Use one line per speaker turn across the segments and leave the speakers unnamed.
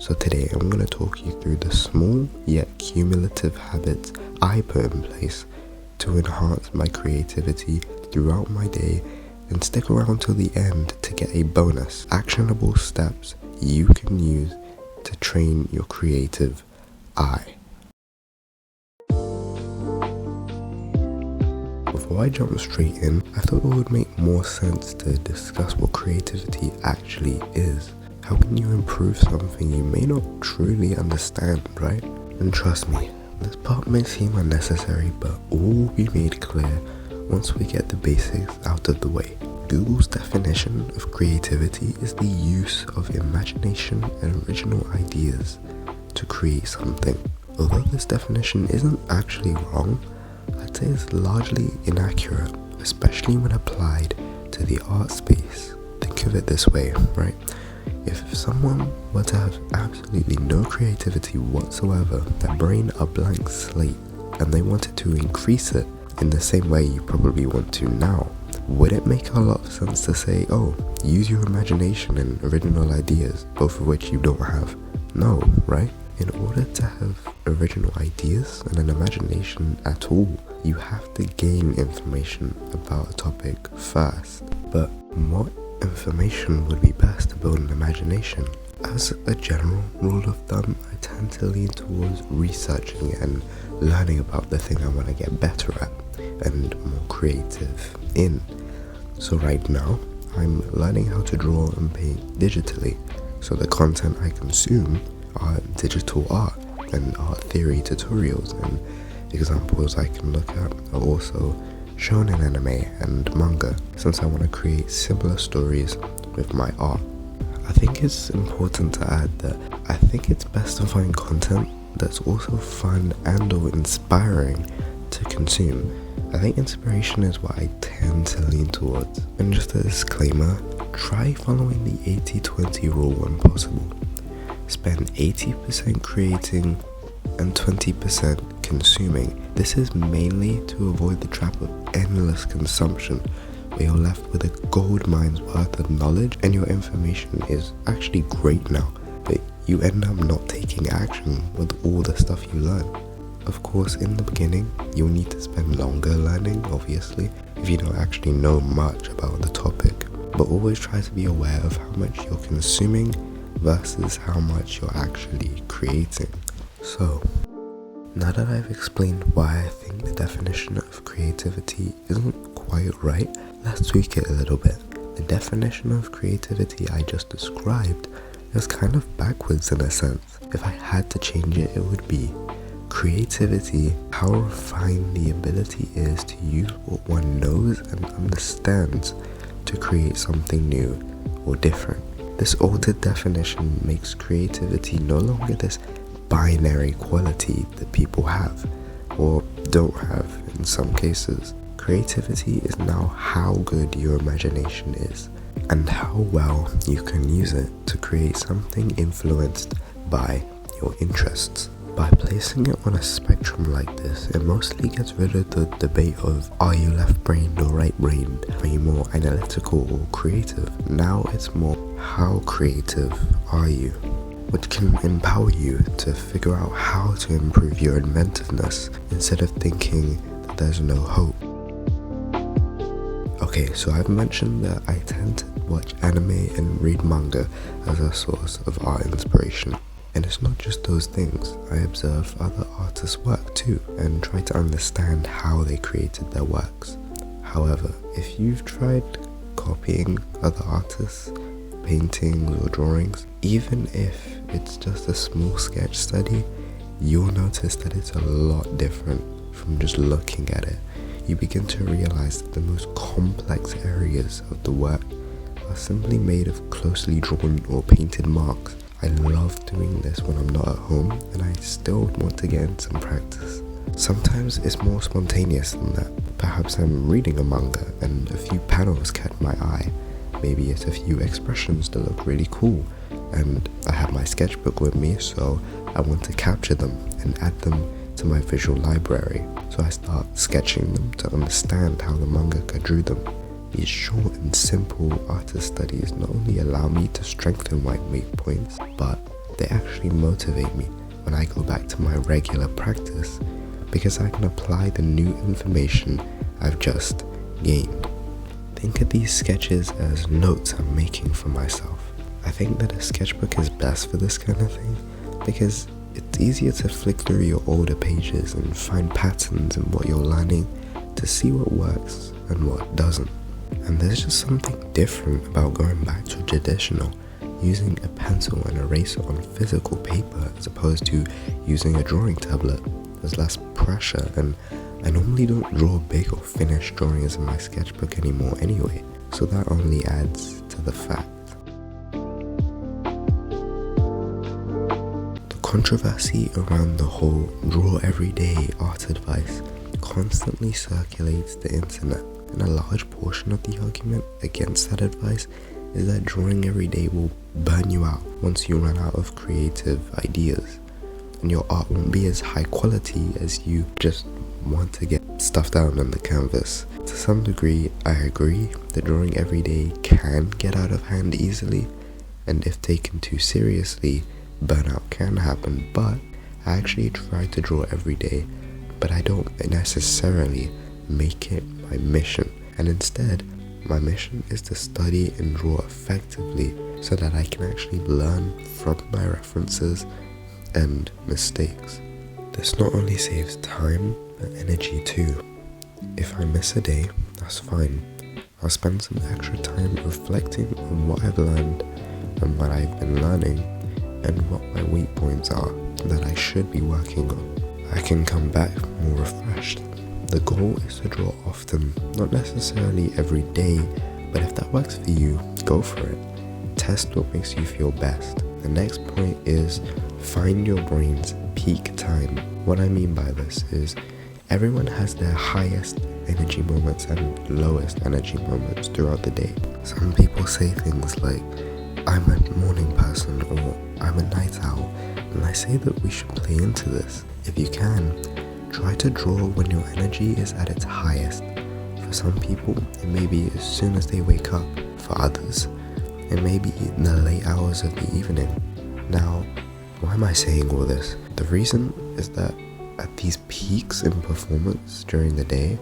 So today I'm going to talk you through the small yet cumulative habits I put in place to enhance my creativity throughout my day, and stick around till the end to get a bonus, actionable steps you can use to train your creative eye. Before I jump straight in, I thought it would make more sense to discuss what creativity actually is. How can you improve something you may not truly understand, right? And trust me, this part may seem unnecessary, but all will be made clear once we get the basics out of the way. Google's definition of creativity is the use of imagination and original ideas to create something. Although this definition isn't actually wrong, I'd say it's largely inaccurate, especially when applied to the art space. Think of it this way, right? If someone were to have absolutely no creativity whatsoever, their brain a blank slate, and they wanted to increase it in the same way you probably want to now, would it make a lot of sense to say, oh, use your imagination and original ideas, both of which you don't have? No, right? In order to have original ideas and an imagination at all, you have to gain information about a topic first. But what information would be best to build an imagination? As a general rule of thumb, I tend to lean towards researching and learning about the thing I want to get better at and more creative in. So right now, I'm learning how to draw and paint digitally, so the content I consume are digital art and art theory tutorials, and examples I can look at are also shown in anime and manga, since I want to create similar stories with my art. I think it's important to add that I think it's best to find content that's also fun and or inspiring to consume. I think inspiration is what I tend to lean towards. And just a disclaimer, try following the 80-20 rule when possible. Spend 80% creating and 20% consuming. This is mainly to avoid the trap of endless consumption, where you're left with a gold mine's worth of knowledge and your information is actually great now, but you end up not taking action with all the stuff you learn. Of course, in the beginning, you'll need to spend longer learning, obviously, if you don't actually know much about the topic, but always try to be aware of how much you're consuming versus how much you're actually creating. So, now that I've explained why I think the definition of creativity isn't quite right, let's tweak it a little bit. The definition of creativity I just described is kind of backwards in a sense. If I had to change it, it would be creativity, how refined the ability is to use what one knows and understands to create something new or different. This altered definition makes creativity no longer this binary quality that people have or don't have in some cases. Creativity is now how good your imagination is and how well you can use it to create something influenced by your interests. By placing it on a spectrum like this, it mostly gets rid of the debate of are you left-brained or right-brained, are you more analytical or creative. Now it's more how creative are you, which can empower you to figure out how to improve your inventiveness instead of thinking that there's no hope. Okay, so I've mentioned that I tend to watch anime and read manga as a source of art inspiration. And it's not just those things. I observe other artists' work too and try to understand how they created their works. However, if you've tried copying other artists' paintings or drawings, even if it's just a small sketch study, you'll notice that it's a lot different from just looking at it. You begin to realize that the most complex areas of the work are simply made of closely drawn or painted marks. I love doing this when I'm not at home, and I still want to get in some practice. Sometimes it's more spontaneous than that. Perhaps I'm reading a manga and a few panels catch my eye. Maybe it's a few expressions that look really cool, and I have my sketchbook with me, so I want to capture them and add them to my visual library. So I start sketching them to understand how the mangaka drew them. These short and simple artist studies not only allow me to strengthen my weak points, but they actually motivate me when I go back to my regular practice, because I can apply the new information I've just gained. Think of these sketches as notes I'm making for myself. I think that a sketchbook is best for this kind of thing because it's easier to flick through your older pages and find patterns in what you're learning to see what works and what doesn't. And there's just something different about going back to traditional, using a pencil and eraser on physical paper as opposed to using a drawing tablet. There's less pressure, and I normally don't draw big or finished drawings in my sketchbook anymore anyway, so that only adds to the fact. The controversy around the whole draw everyday art advice constantly circulates the internet, and a large portion of the argument against that advice is that drawing every day will burn you out once you run out of creative ideas, and your art won't be as high quality as you just want to get stuff down on the canvas. To some degree, I agree that drawing every day can get out of hand easily, and if taken too seriously, burnout can happen, but I actually try to draw every day, but I don't necessarily make it my mission, and instead, my mission is to study and draw effectively so that I can actually learn from my references and mistakes. This not only saves time, but energy too. If I miss a day, that's fine. I'll spend some extra time reflecting on what I've learned and what I've been learning and what my weak points are that I should be working on. I can come back more refreshed. The goal is to draw often, not necessarily every day, but if that works for you, go for it. Test what makes you feel best. The next point is find your brain's peak time. What I mean by this is everyone has their highest energy moments and lowest energy moments throughout the day. Some people say things like, I'm a morning person or I'm a night owl, and I say that we should play into this. If you can, try to draw when your energy is at its highest. For some people, it may be as soon as they wake up. For others, it may be in the late hours of the evening. Now, why am I saying all this? The reason is that at these peaks in performance during the day,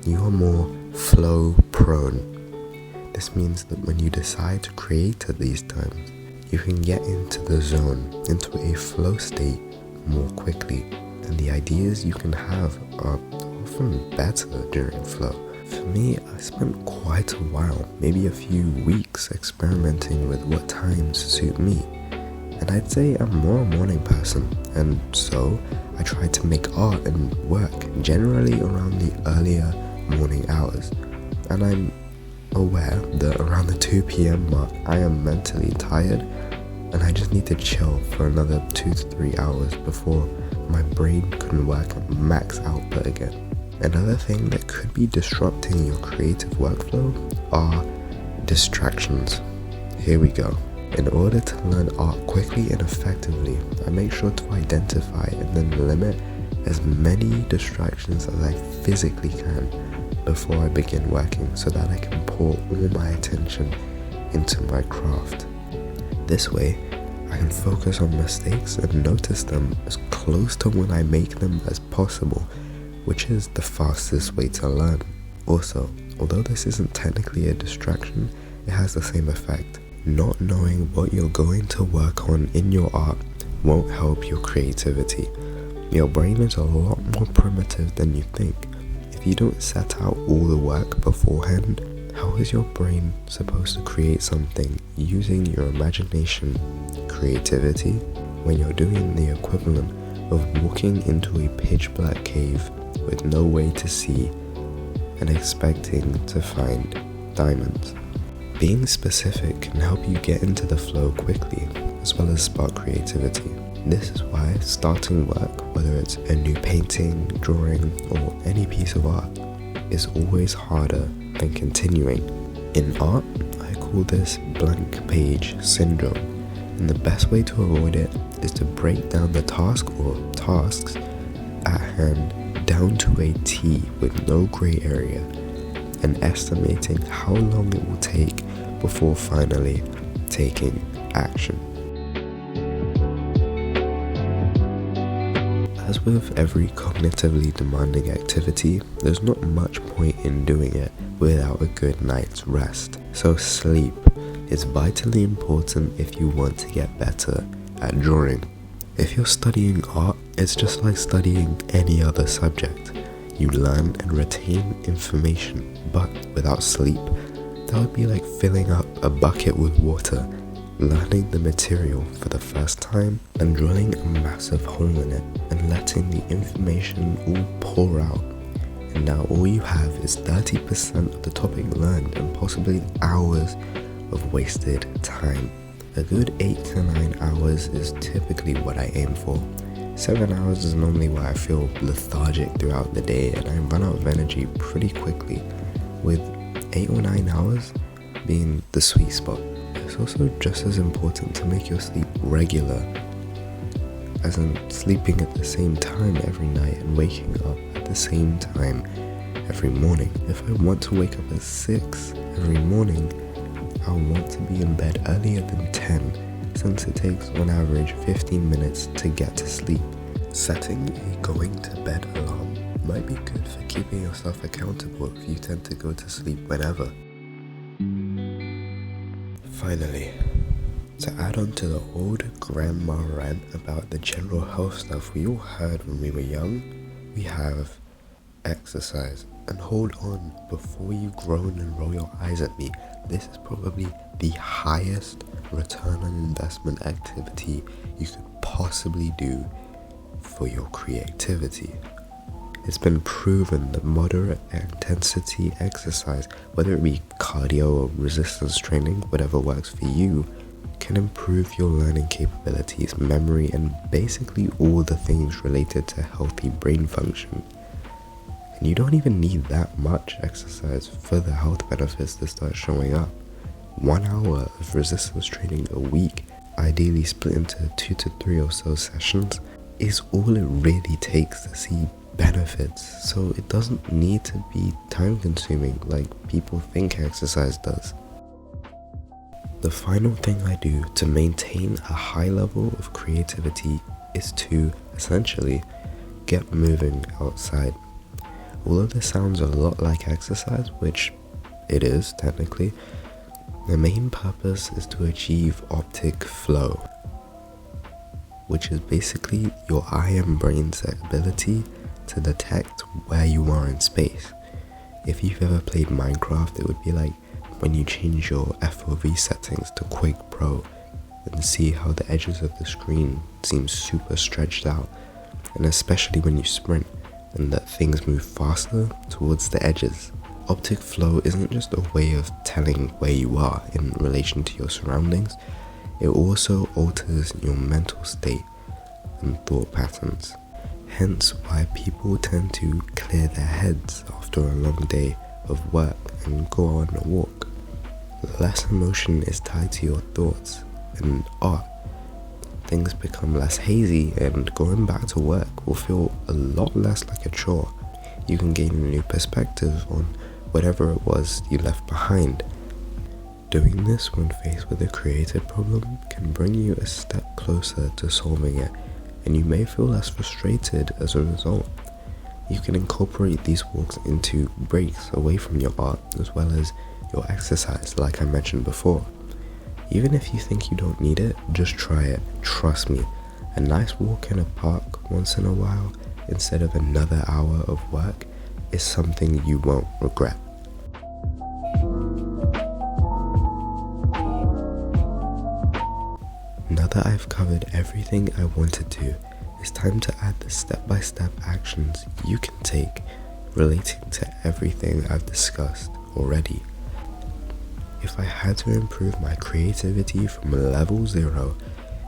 you are more flow prone. This means that when you decide to create at these times, you can get into the zone, into a flow state more quickly, and the ideas you can have are often better during flow. For me, I spent quite a while, maybe a few weeks, experimenting with what times suit me. And I'd say I'm more a morning person, and so I try to make art and work generally around the earlier morning hours. And I'm aware that around the 2 p.m. mark, I am mentally tired, and I just need to chill for another 2 to 3 hours before my brain can work at max output again. Another thing that could be disrupting your creative workflow are distractions. Here we go. In order to learn art quickly and effectively, I make sure to identify and then limit as many distractions as I physically can before I begin working so that I can pour all my attention into my craft. This way, I can focus on mistakes and notice them as close to when I make them as possible, which is the fastest way to learn. Also, although this isn't technically a distraction, it has the same effect. Not knowing what you're going to work on in your art won't help your creativity. Your brain is a lot more primitive than you think. If you don't set out all the work beforehand, how is your brain supposed to create something using your imagination, creativity, when you're doing the equivalent of walking into a pitch black cave with no way to see and expecting to find diamonds? Being specific can help you get into the flow quickly, as well as spark creativity. This is why starting work, whether it's a new painting, drawing, or any piece of art, is always harder than continuing. In art, I call this blank page syndrome, and the best way to avoid it is to break down the task or tasks at hand down to a T with no gray area, and estimating how long it will take before finally taking action. As with every cognitively demanding activity, there's not much point in doing it without a good night's rest. So sleep is vitally important if you want to get better at drawing. If you're studying art, it's just like studying any other subject. You learn and retain information, but without sleep, that would be like filling up a bucket with water, learning the material for the first time and drilling a massive hole in it and letting the information all pour out. And now all you have is 30% of the topic learned and possibly hours of wasted time. A good 8 to 9 hours is typically what I aim for. 7 hours is normally where I feel lethargic throughout the day and I run out of energy pretty quickly, with 8 or 9 hours being the sweet spot. It's also just as important to make your sleep regular, as in sleeping at the same time every night and waking up at the same time every morning. If I want to wake up at 6 every morning, I'll want to be in bed earlier than 10, since it takes on average 15 minutes to get to sleep. Setting a going to bed alarm might be good for keeping yourself accountable if you tend to go to sleep whenever. Finally, to add on to the old grandma rant about the general health stuff we all heard when we were young, we have exercise. And hold on, before you groan and roll your eyes at me, this is probably the highest return on investment activity you could possibly do for your creativity. It's been proven that moderate intensity exercise, whether it be cardio or resistance training, whatever works for you, can improve your learning capabilities, memory, and basically all the things related to healthy brain function. And you don't even need that much exercise for the health benefits to start showing up. 1 hour of resistance training a week, ideally split into 2 to 3 or so sessions, is all it really takes to see benefits. So it doesn't need to be time consuming like people think exercise does. The final thing I do to maintain a high level of creativity is to essentially get moving outside. Although this sounds a lot like exercise, which it is technically, the main purpose is to achieve optic flow, which is basically your eye and brain's ability to detect where you are in space. If you've ever played Minecraft, it would be like when you change your FOV settings to Quake Pro and see how the edges of the screen seem super stretched out, and especially when you sprint and that things move faster towards the edges. Optic flow isn't just a way of telling where you are in relation to your surroundings, it also alters your mental state and thought patterns. Hence why people tend to clear their heads after a long day of work and go on a walk. Less emotion is tied to your thoughts and art. Things become less hazy and going back to work will feel a lot less like a chore. You can gain a new perspective on whatever it was you left behind. Doing this when faced with a creative problem can bring you a step closer to solving it, and you may feel less frustrated as a result. You can incorporate these walks into breaks away from your art as well as your exercise, like I mentioned before. Even if you think you don't need it, just try it. Trust me, a nice walk in a park once in a while instead of another hour of work is something you won't regret. Now that I've covered everything I wanted to, it's time to add the step-by-step actions you can take relating to everything I've discussed already. If I had to improve my creativity from level 0,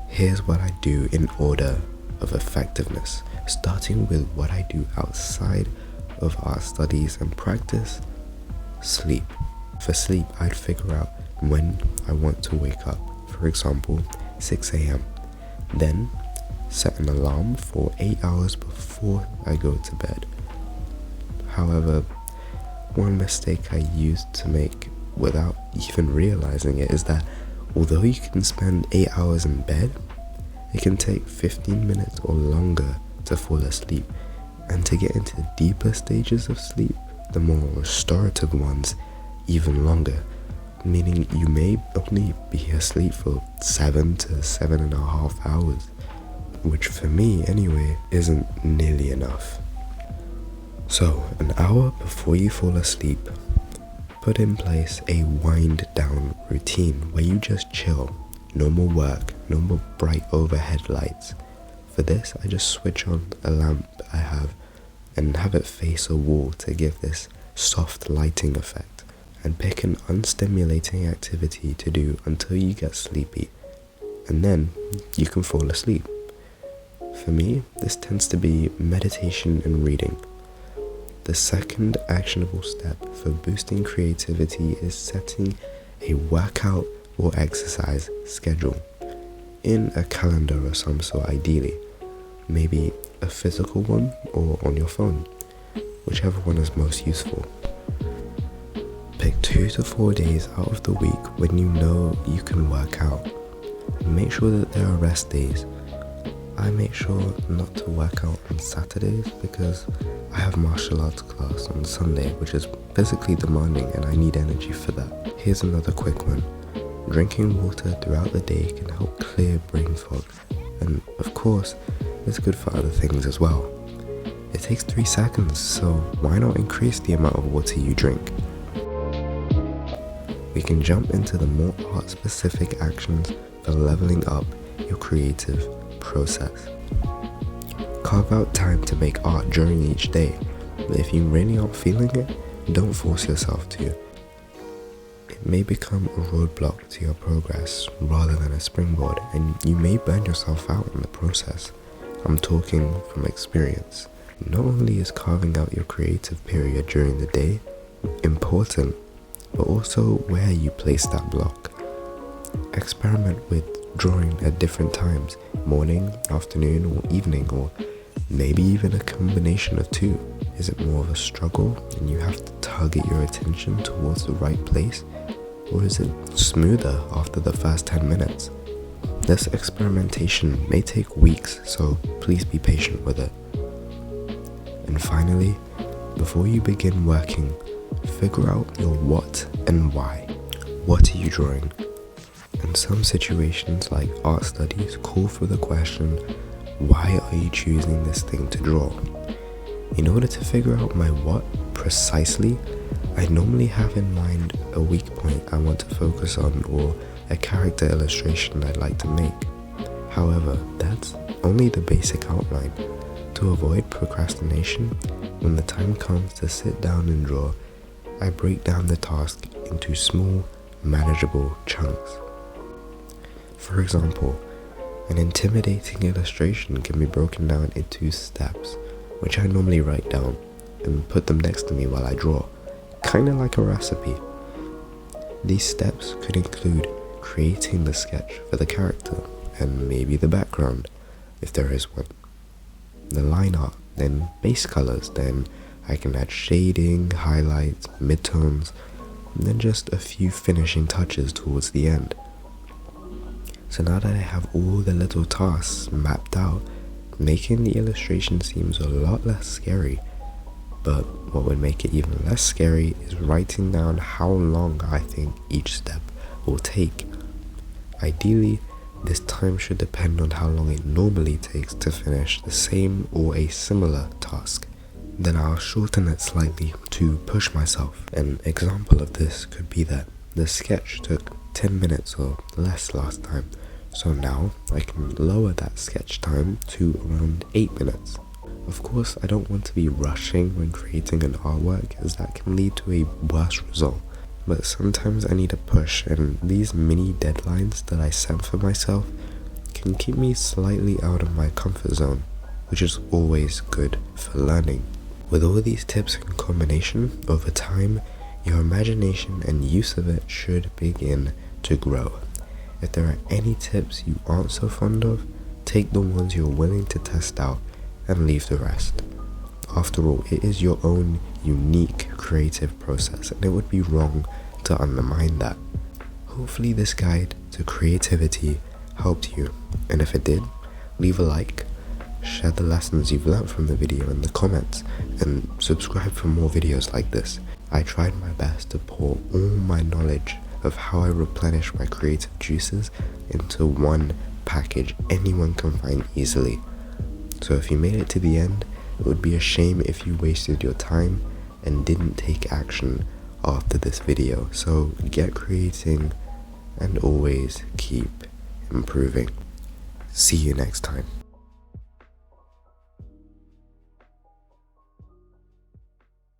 here's what I do in order of effectiveness, starting with what I do outside of art studies and practice. Sleep. For sleep, I'd figure out when I want to wake up, for example, 6 a.m. Then set an alarm for 8 hours before I go to bed. However, one mistake I used to make without even realizing it is that although you can spend 8 hours in bed, it can take 15 minutes or longer to fall asleep, and to get into the deeper stages of sleep, the more restorative ones, even longer, meaning you may only be asleep for 7 to 7.5 hours, which for me anyway isn't nearly enough. So an hour before you fall asleep, put in place a wind down routine where you just chill. No more work, no more bright overhead lights. For this, I just switch on a lamp I have and have it face a wall to give this soft lighting effect, and pick an unstimulating activity to do until you get sleepy, and then you can fall asleep. For me, this tends to be meditation and reading. The second actionable step for boosting creativity is setting a workout or exercise schedule in a calendar of some sort, ideally. Maybe a physical one or on your phone, whichever one is most useful. Pick 2 to 4 days out of the week when you know you can work out. Make sure that there are rest days. I make sure not to work out on Saturdays because I have martial arts class on Sunday, which is physically demanding and I need energy for that. Here's another quick one. Drinking water throughout the day can help clear brain fog, and of course, it's good for other things as well. It takes 3 seconds, so why not increase the amount of water you drink? We can jump into the more art-specific actions for leveling up your creative process. Carve out time to make art during each day, but if you really aren't feeling it, don't force yourself to. It may become a roadblock to your progress rather than a springboard, and you may burn yourself out in the process. I'm talking from experience. Not only is carving out your creative period during the day important, but also where you place that block. Experiment with drawing at different times, morning, afternoon, or evening, or maybe even a combination of two. Is it more of a struggle and you have to target your attention towards the right place, or is it smoother after the first 10 minutes? This experimentation may take weeks, so please be patient with it. And finally, before you begin working, figure out your what and why. What are you drawing? In some situations like art studies call for the question, why are you choosing this thing to draw? In order to figure out my what precisely, I normally have in mind a weak point I want to focus on or a character illustration I'd like to make. However, that's only the basic outline. To avoid procrastination, when the time comes to sit down and draw, I break down the task into small, manageable chunks. For example, an intimidating illustration can be broken down into steps, which I normally write down and put them next to me while I draw, kinda like a recipe. These steps could include creating the sketch for the character and maybe the background, if there is one, the line art, then base colors, then I can add shading, highlights, midtones, and then just a few finishing touches towards the end. So now that I have all the little tasks mapped out, making the illustration seems a lot less scary. But what would make it even less scary is writing down how long I think each step will take. Ideally, this time should depend on how long it normally takes to finish the same or a similar task. Then I'll shorten it slightly to push myself. An example of this could be that the sketch took 10 minutes or less last time, so now I can lower that sketch time to around 8 minutes. Of course, I don't want to be rushing when creating an artwork, as that can lead to a worse result. But sometimes I need a push, and these mini deadlines that I set for myself can keep me slightly out of my comfort zone, which is always good for learning. With all these tips in combination, over time, your imagination and use of it should begin to grow. If there are any tips you aren't so fond of, take the ones you're willing to test out and leave the rest. After all, it is your own unique creative process, and it would be wrong to undermine that. Hopefully this guide to creativity helped you, and if it did, leave a like, share the lessons you've learned from the video in the comments, and subscribe for more videos like this. I tried my best to pour all my knowledge of how I replenish my creative juices into one package anyone can find easily. So if you made it to the end, it would be a shame if you wasted your time and didn't take action after this video. So get creating and always keep improving. See you next time.